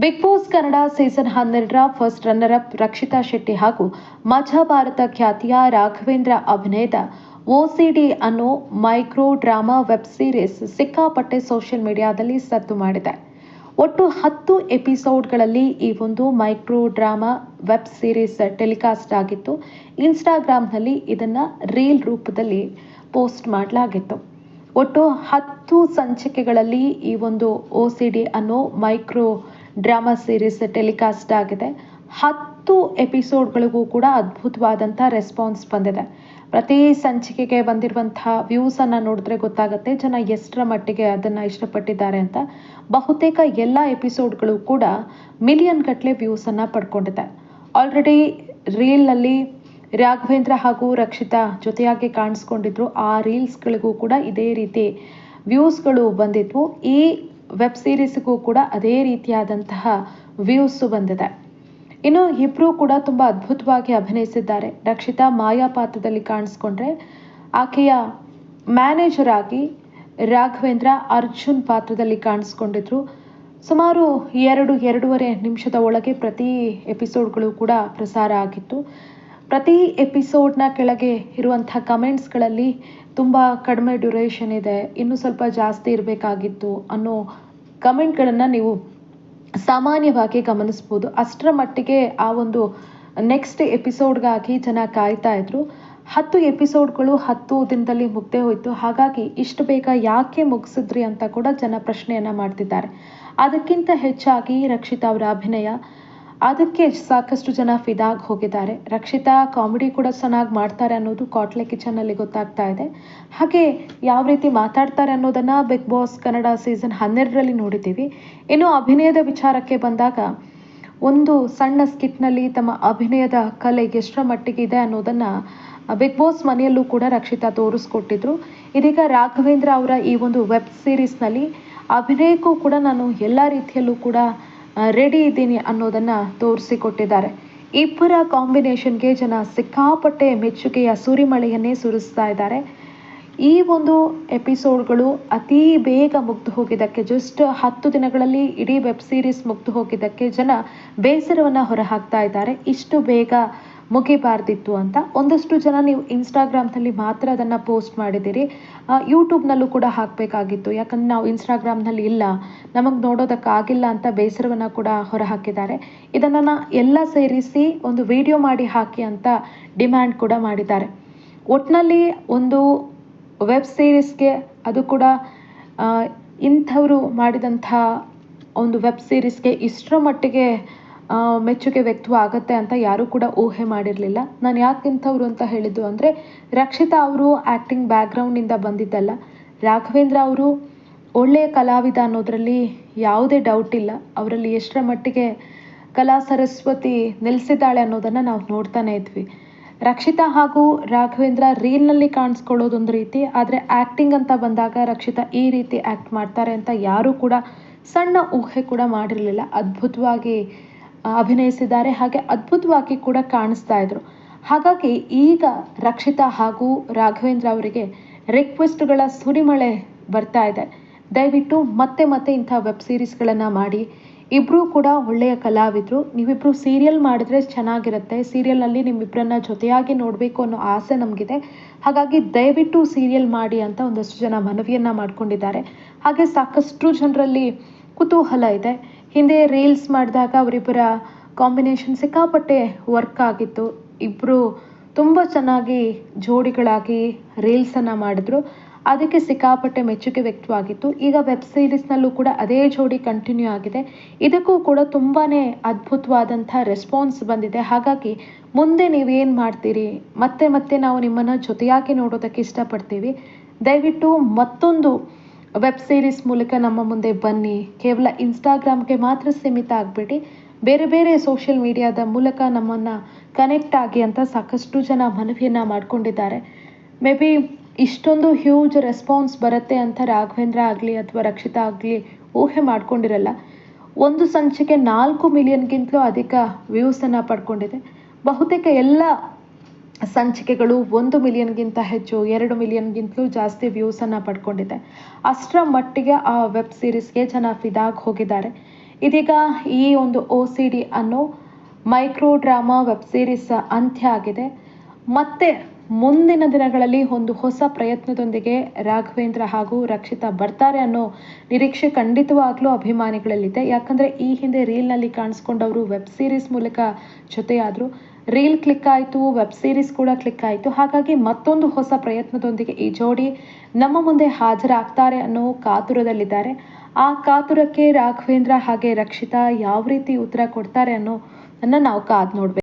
Big Boss Kannada season 12ರ first runner up Rakshita Shetty ಹಾಗೂ ಮಜಾ ಭಾರತ ಖ್ಯಾತಿಯ ರಾಘವೇಂದ್ರ ಅಭಿನಯದ ಓಸಿಡಿ ಅನ್ನೋ ಮೈಕ್ರೋ ಡ್ರಾಮಾ ವೆಬ್ ಸೀರೀಸ್ ಸಿಕ್ಕಾಪಟ್ಟೆ ಸೋಷಿಯಲ್ ಮೀಡಿಯಾದಲ್ಲಿ ಸದ್ದು ಮಾಡಿದೆ. ಒಟ್ಟು 10 ಎಪಿಸೋಡ್ಗಳಲ್ಲಿ ಈ ಒಂದು micro drama web series telecast ಆಗಿತ್ತು. ಇನ್ಸ್ಟಾಗ್ರಾಂನಲ್ಲಿ ಇದನ್ನ ರೀಲ್ ರೂಪದಲ್ಲಿ ಪೋಸ್ಟ್ ಮಾಡಲಾಗಿತ್ತು. ಒಟ್ಟು 10 ಸಂಚಿಕೆಗಳಲ್ಲಿ ಈ ಒಂದು ಓಸಿಡಿ ಅನ್ನೋ ಮೈಕ್ರೋ ಡ್ರಾಮಾ ಸೀರೀಸ್ ಟೆಲಿಕಾಸ್ಟ್ ಆಗಿದೆ. 10 ಎಪಿಸೋಡ್ಗಳಿಗೂ ಕೂಡ ಅದ್ಭುತವಾದಂಥ ರೆಸ್ಪಾನ್ಸ್ ಬಂದಿದೆ. ಪ್ರತಿ ಸಂಚಿಕೆಗೆ ಬಂದಿರುವಂತಹ ವ್ಯೂಸ್ ಅನ್ನ ನೋಡಿದ್ರೆ ಗೊತ್ತಾಗುತ್ತೆ ಜನ ಎಷ್ಟರ ಮಟ್ಟಿಗೆ ಅದನ್ನ ಇಷ್ಟಪಟ್ಟಿದ್ದಾರೆ ಅಂತ. ಬಹುತೇಕ ಎಲ್ಲ ಎಪಿಸೋಡ್ಗಳು ಕೂಡ ಮಿಲಿಯನ್ ಗಟ್ಟಲೆ ವ್ಯೂಸ್ ಅನ್ನ ಪಡ್ಕೊಂಡಿದೆ. ಆಲ್ರೆಡಿ ರೀಲ್ನಲ್ಲಿ ರಾಘವೇಂದ್ರ ಹಾಗೂ ರಕ್ಷಿತಾ ಜೊತೆಯಾಗಿ ಕಾಣಿಸ್ಕೊಂಡಿದ್ರು. ಆ ರೀಲ್ಸ್ಗಳಿಗೂ ಕೂಡ ಇದೇ ರೀತಿ ವ್ಯೂಸ್ಗಳು ಬಂದಿದ್ವು. ಈ ವೆಬ್ ಸೀರೀಸ್ಗೂ ಕೂಡ ಅದೇ ರೀತಿಯಾದಂತಹ ವ್ಯೂಸ್ ಬಂದಿದೆ. ಇನ್ನು ಇಬ್ರು ಕೂಡ ತುಂಬಾ ಅದ್ಭುತವಾಗಿ ಅಭಿನಯಿಸಿದ್ದಾರೆ. ರಕ್ಷಿತಾ ಮಾಯಾ ಪಾತ್ರದಲ್ಲಿ ಕಾಣಿಸ್ಕೊಂಡ್ರೆ, ಆಕೆಯ ಮ್ಯಾನೇಜರ್ ಆಗಿ ರಾಘವೇಂದ್ರ ಅರ್ಜುನ್ ಪಾತ್ರದಲ್ಲಿ ಕಾಣಿಸ್ಕೊಂಡಿದ್ರು. ಸುಮಾರು 2-2.5 ನಿಮಿಷದ ಒಳಗೆ ಪ್ರತಿ ಎಪಿಸೋಡ್ಗಳು ಕೂಡ ಪ್ರಸಾರ ಆಗಿತ್ತು. ಪ್ರತಿ ಎಪಿಸೋಡ್ನ ಕೆಳಗೆ ಇರುವಂತಹ ಕಮೆಂಟ್ಸ್ಗಳಲ್ಲಿ ತುಂಬ ಕಡಿಮೆ ಡ್ಯೂರೇಷನ್ ಇದೆ, ಇನ್ನೂ ಸ್ವಲ್ಪ ಜಾಸ್ತಿ ಇರಬೇಕಾಗಿತ್ತು ಅನ್ನೋ ಕಮೆಂಟ್ಗಳನ್ನು ನೀವು ಸಾಮಾನ್ಯವಾಗಿ ಗಮನಿಸ್ಬೋದು. ಅಷ್ಟರ ಮಟ್ಟಿಗೆ ಆ ಒಂದು ನೆಕ್ಸ್ಟ್ ಎಪಿಸೋಡ್ಗಾಗಿ ಜನ ಕಾಯ್ತಾ ಇದ್ರು. 10 ಎಪಿಸೋಡ್ಗಳು 10 ದಿನದಲ್ಲಿ ಮುಗ್ದೇ ಹೋಯ್ತು. ಹಾಗಾಗಿ ಇಷ್ಟು ಬೇಗ ಯಾಕೆ ಮುಗಿಸಿದ್ರಿ ಅಂತ ಕೂಡ ಜನ ಪ್ರಶ್ನೆಯನ್ನ ಮಾಡ್ತಿದ್ದಾರೆ. ಅದಕ್ಕಿಂತ ಹೆಚ್ಚಾಗಿ ರಕ್ಷಿತಾ ಅವರ ಅಭಿನಯ, ಅದಕ್ಕೆ ಸಾಕಷ್ಟು ಜನ ಫಿದಾಗಿ ಹೋಗಿದ್ದಾರೆ. ರಕ್ಷಿತಾ ಕಾಮಿಡಿ ಕೂಡ ಚೆನ್ನಾಗಿ ಮಾಡ್ತಾರೆ ಅನ್ನೋದು ಕಾಟ್ಲೆ ಕಿಚನ್ನಲ್ಲಿ ಗೊತ್ತಾಗ್ತಾ ಇದೆ. ಹಾಗೆ ಯಾವ ರೀತಿ ಮಾತಾಡ್ತಾರೆ ಅನ್ನೋದನ್ನ ಬಿಗ್ ಬಾಸ್ ಕನ್ನಡ ಸೀಸನ್ 12ರಲ್ಲಿ ನೋಡಿದ್ದೀವಿ. ಇನ್ನು ಅಭಿನಯದ ವಿಚಾರಕ್ಕೆ ಬಂದಾಗ, ಒಂದು ಸಣ್ಣ ಸ್ಕಿಟ್ನಲ್ಲಿ ತಮ್ಮ ಅಭಿನಯದ ಕಲೆ ಎಷ್ಟರ ಮಟ್ಟಿಗೆ ಇದೆ ಅನ್ನೋದನ್ನ ಬಿಗ್ ಬಾಸ್ ಮನೆಯಲ್ಲೂ ಕೂಡ ರಕ್ಷಿತಾ ತೋರಿಸ್ಕೊಟ್ಟಿದ್ರು. ಇದೀಗ ರಾಘವೇಂದ್ರ ಅವರ ಈ ಒಂದು ವೆಬ್ ಸೀರೀಸ್ನಲ್ಲಿ ಅಭಿನಯಕ್ಕೂ ಕೂಡ ನಾನು ಎಲ್ಲ ರೀತಿಯಲ್ಲೂ ಕೂಡ ರೆಡಿ ಇದ್ದೀನಿ ಅನ್ನೋದನ್ನ ತೋರಿಸಿಕೊಟ್ಟಿದ್ದಾರೆ. ಇಬ್ಬರ ಕಾಂಬಿನೇಷನ್ಗೆ ಜನ ಸಿಕ್ಕಾಪಟ್ಟೆ ಮೆಚ್ಚುಗೆಯ ಸುರಿಮಳೆಯನ್ನೇ ಸುರಿಸ್ತಾ ಇದ್ದಾರೆ. ಈ ಒಂದು ಎಪಿಸೋಡ್ಗಳು ಅತಿ ಬೇಗ ಮುಗ್ದು ಹೋಗಿದ್ದಕ್ಕೆ, ಜಸ್ಟ್ 10 ದಿನಗಳಲ್ಲಿ ಇಡೀ ವೆಬ್ ಸೀರೀಸ್ ಮುಗ್ದು ಹೋಗಿದ್ದಕ್ಕೆ ಜನ ಬೇಸರವನ್ನ ಹೊರಹಾಕ್ತಾ ಇದ್ದಾರೆ. ಇಷ್ಟು ಬೇಗ ಮುಗಿಬಾರ್ದಿತ್ತು ಅಂತ. ಒಂದಷ್ಟು ಜನ ನೀವು ಇನ್ಸ್ಟಾಗ್ರಾಮ್ನಲ್ಲಿ ಮಾತ್ರ ಅದನ್ನು ಪೋಸ್ಟ್ ಮಾಡಿದ್ದೀರಿ, ಯೂಟ್ಯೂಬ್ನಲ್ಲೂ ಕೂಡ ಹಾಕಬೇಕಾಗಿತ್ತು, ಯಾಕಂದ್ರೆ ನಾವು ಇನ್ಸ್ಟಾಗ್ರಾಮ್ನಲ್ಲಿ ಇಲ್ಲ, ನಮಗೆ ನೋಡೋದಕ್ಕಾಗಿಲ್ಲ ಅಂತ ಬೇಸರವನ್ನು ಕೂಡ ಹೊರಹಾಕಿದ್ದಾರೆ. ಇದನ್ನು ಎಲ್ಲ ಸೇರಿಸಿ ಒಂದು ವಿಡಿಯೋ ಮಾಡಿ ಹಾಕಿ ಅಂತ ಡಿಮ್ಯಾಂಡ್ ಕೂಡ ಮಾಡಿದ್ದಾರೆ. ಒಟ್ಟಿನಲ್ಲಿ ಒಂದು ವೆಬ್ ಸೀರೀಸ್ಗೆ, ಅದು ಕೂಡ ಇಂಥವರು ಮಾಡಿದಂಥ ಒಂದು ವೆಬ್ ಸೀರೀಸ್ಗೆ ಇಷ್ಟರ ಮಟ್ಟಿಗೆ ಮೆಚ್ಚುಗೆ ವ್ಯಕ್ತವಾಗುತ್ತೆ ಅಂತ ಯಾರೂ ಕೂಡ ಊಹೆ ಮಾಡಿರಲಿಲ್ಲ. ನಾನು ಯಾಕೆ ಇಂಥವ್ರು ಅಂತ ಹೇಳಿದ್ದು ಅಂದರೆ, ರಕ್ಷಿತಾ ಅವರು ಆ್ಯಕ್ಟಿಂಗ್ ಬ್ಯಾಕ್ಗ್ರೌಂಡಿಂದ ಬಂದಿದ್ದಲ್ಲ. ರಾಘವೇಂದ್ರ ಅವರು ಒಳ್ಳೆಯ ಕಲಾವಿದ ಅನ್ನೋದರಲ್ಲಿ ಯಾವುದೇ ಡೌಟ್ ಇಲ್ಲ. ಅವರಲ್ಲಿ ಎಷ್ಟರ ಮಟ್ಟಿಗೆ ಕಲಾ ಸರಸ್ವತಿ ನೆಲೆಸಿದ್ದಾಳೆ ಅನ್ನೋದನ್ನು ನಾವು ನೋಡ್ತಾನೆ ಇದ್ವಿ. ರಕ್ಷಿತಾ ಹಾಗೂ ರಾಘವೇಂದ್ರ ರೀಲ್ನಲ್ಲಿ ಕಾಣಿಸ್ಕೊಳ್ಳೋದೊಂದು ರೀತಿ, ಆದರೆ ಆ್ಯಕ್ಟಿಂಗ್ ಅಂತ ಬಂದಾಗ ರಕ್ಷಿತಾ ಈ ರೀತಿ ಆ್ಯಕ್ಟ್ ಮಾಡ್ತಾರೆ ಅಂತ ಯಾರೂ ಕೂಡ ಸಣ್ಣ ಊಹೆ ಕೂಡ ಮಾಡಿರಲಿಲ್ಲ. ಅದ್ಭುತವಾಗಿ ಅಭಿನಯಿಸಿದ್ದಾರೆ, ಹಾಗೆ ಅದ್ಭುತವಾಗಿ ಕೂಡ ಕಾಣಿಸ್ತಾ ಇದ್ರು. ಹಾಗಾಗಿ ಈಗ ರಕ್ಷಿತಾ ಹಾಗೂ ರಾಘವೇಂದ್ರ ಅವರಿಗೆ ರಿಕ್ವೆಸ್ಟ್ಗಳ ಸುರಿಮಳೆ ಬರ್ತಾ ಇದೆ. ದಯವಿಟ್ಟು ಮತ್ತೆ ಮತ್ತೆ ಇಂಥ ವೆಬ್ ಸೀರೀಸ್ಗಳನ್ನು ಮಾಡಿ. ಇಬ್ಬರೂ ಕೂಡ ಒಳ್ಳೆಯ ಕಲಾವಿದರು. ನೀವಿಬ್ಬರು ಸೀರಿಯಲ್ ಮಾಡಿದ್ರೆ ಚೆನ್ನಾಗಿರುತ್ತೆ. ಸೀರಿಯಲ್ನಲ್ಲಿ ನಿಮ್ಮಿಬ್ಬರನ್ನ ಜೊತೆಯಾಗಿ ನೋಡಬೇಕು ಅನ್ನೋ ಆಸೆ ನಮಗಿದೆ. ಹಾಗಾಗಿ ದಯವಿಟ್ಟು ಸೀರಿಯಲ್ ಮಾಡಿ ಅಂತ ಒಂದಷ್ಟು ಜನ ಮನವಿಯನ್ನು ಮಾಡ್ಕೊಂಡಿದ್ದಾರೆ. ಹಾಗೆ ಸಾಕಷ್ಟು ಜನರಲ್ಲಿ ಕುತೂಹಲ ಇದೆ. ಹಿಂದೆ ರೀಲ್ಸ್ ಮಾಡಿದಾಗ ಅವರಿಬ್ಬರ ಕಾಂಬಿನೇಷನ್ ಸಿಕ್ಕಾಪಟ್ಟೆ ವರ್ಕ್ ಆಗಿತ್ತು. ಇಬ್ಬರು ತುಂಬ ಚೆನ್ನಾಗಿ ಜೋಡಿಗಳಾಗಿ ರೀಲ್ಸನ್ನು ಮಾಡಿದ್ರು. ಅದಕ್ಕೆ ಸಿಕ್ಕಾಪಟ್ಟೆ ಮೆಚ್ಚುಗೆ ವ್ಯಕ್ತವಾಗಿತ್ತು. ಈಗ ವೆಬ್ ಸೀರೀಸ್ನಲ್ಲೂ ಕೂಡ ಅದೇ ಜೋಡಿ ಕಂಟಿನ್ಯೂ ಆಗಿದೆ. ಇದಕ್ಕೂ ಕೂಡ ತುಂಬಾ ಅದ್ಭುತವಾದಂಥ ರೆಸ್ಪಾನ್ಸ್ ಬಂದಿದೆ. ಹಾಗಾಗಿ ಮುಂದೆ ನೀವೇನು ಮಾಡ್ತೀರಿ, ಮತ್ತೆ ಮತ್ತೆ ನಾವು ನಿಮ್ಮನ್ನು ಜೊತೆಯಾಗಿ ನೋಡೋದಕ್ಕೆ ಇಷ್ಟಪಡ್ತೀವಿ. ದಯವಿಟ್ಟು ಮತ್ತೊಂದು ವೆಬ್ ಸೀರೀಸ್ ಮೂಲಕ ನಮ್ಮ ಮುಂದೆ ಬನ್ನಿ. ಕೇವಲ ಇನ್ಸ್ಟಾಗ್ರಾಮ್ಗೆ ಮಾತ್ರ ಸೀಮಿತ ಆಗಬೇಡಿ, ಬೇರೆ ಬೇರೆ ಸೋಷಿಯಲ್ ಮೀಡಿಯಾದ ಮೂಲಕ ನಮ್ಮನ್ನು ಕನೆಕ್ಟ್ ಆಗಿ ಅಂತ ಸಾಕಷ್ಟು ಜನ ಮನವಿಯನ್ನು ಮಾಡ್ಕೊಂಡಿದ್ದಾರೆ. ಮೇ ಬಿ ಇಷ್ಟೊಂದು ಹ್ಯೂಜ್ ರೆಸ್ಪಾನ್ಸ್ ಬರುತ್ತೆ ಅಂತ ರಾಘವೇಂದ್ರ ಆಗಲಿ ಅಥವಾ ರಕ್ಷಿತಾ ಆಗಲಿ ಊಹೆ ಮಾಡ್ಕೊಂಡಿರಲ್ಲ. ಒಂದು ಸಂಚಿಕೆ 4 ಮಿಲಿಯನ್ಗಿಂತಲೂ ಅಧಿಕ ವ್ಯೂಸನ್ನು ಪಡ್ಕೊಂಡಿದೆ. ಬಹುತೇಕ ಎಲ್ಲ ಸಂಚಿಕೆಗಳು 1 ಮಿಲಿಯನ್ಗಿಂತ ಹೆಚ್ಚು, 2 ಮಿಲಿಯನ್ಗಿಂತಲೂ ಜಾಸ್ತಿ ವ್ಯೂಸನ್ನು ಪಡ್ಕೊಂಡಿದೆ. ಅಷ್ಟರ ಮಟ್ಟಿಗೆ ಆ ವೆಬ್ ಸೀರೀಸ್ಗೆ ಜನ ಫಿದಾಗಿ ಹೋಗಿದ್ದಾರೆ. ಇದೀಗ ಈ ಒಂದು OCD ಅನ್ನೋ ಮೈಕ್ರೋ ಡ್ರಾಮಾ ವೆಬ್ ಸೀರೀಸ್ ಅಂತ್ಯ ಆಗಿದೆ. ಮತ್ತೆ ಮುಂದಿನ ದಿನಗಳಲ್ಲಿ ಒಂದು ಹೊಸ ಪ್ರಯತ್ನದೊಂದಿಗೆ ರಾಘವೇಂದ್ರ ಹಾಗೂ ರಕ್ಷಿತಾ ಬರ್ತಾರೆ ಅನ್ನೋ ನಿರೀಕ್ಷೆ ಖಂಡಿತವಾಗ್ಲೂ ಅಭಿಮಾನಿಗಳಲ್ಲಿದೆ. ಯಾಕಂದ್ರೆ ಈ ಹಿಂದೆ ರೀಲ್ನಲ್ಲಿ ಕಾಣಿಸ್ಕೊಂಡವರು ವೆಬ್ ಸೀರೀಸ್ ಮೂಲಕ ಜೊತೆಯಾದ್ರು. ರೀಲ್ ಕ್ಲಿಕ್ ಆಯಿತು, ವೆಬ್ ಸೀರೀಸ್ ಕೂಡ ಕ್ಲಿಕ್ ಆಯಿತು. ಹಾಗಾಗಿ ಮತ್ತೊಂದು ಹೊಸ ಪ್ರಯತ್ನದೊಂದಿಗೆ ಈ ಜೋಡಿ ನಮ್ಮ ಮುಂದೆ ಹಾಜರಾಗ್ತಾರೆ ಅನ್ನೋ ಕಾತುರದಲ್ಲಿದ್ದಾರೆ. ಆ ಕಾತುರಕ್ಕೆ ರಾಘವೇಂದ್ರ ಹಾಗೆ ರಕ್ಷಿತಾ ಯಾವ ರೀತಿ ಉತ್ತರ ಕೊಡ್ತಾರೆ ಅನ್ನೋದನ್ನ ನಾವು ಕಾದು ನೋಡ್ಬೇಕು.